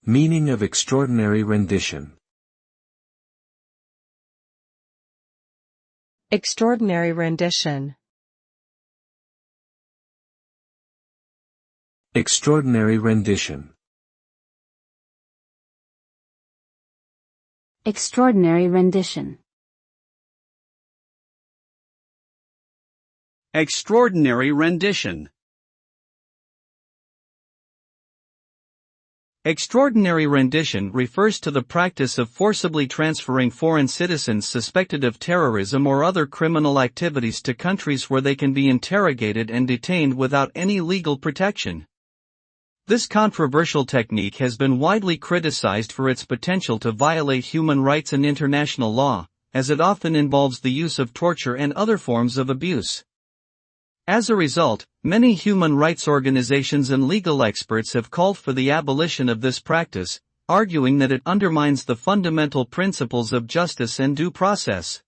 Meaning of extraordinary rendition. Extraordinary rendition. Extraordinary rendition. Extraordinary rendition. Extraordinary rendition. Extraordinary rendition refers to the practice of forcibly transferring foreign citizens suspected of terrorism or other criminal activities to countries where they can be interrogated and detained without any legal protection. This controversial technique has been widely criticized for its potential to violate human rights and international law, as it often involves the use of torture and other forms of abuse. As a result, many human rights organizations and legal experts have called for the abolition of this practice, arguing that it undermines the fundamental principles of justice and due process.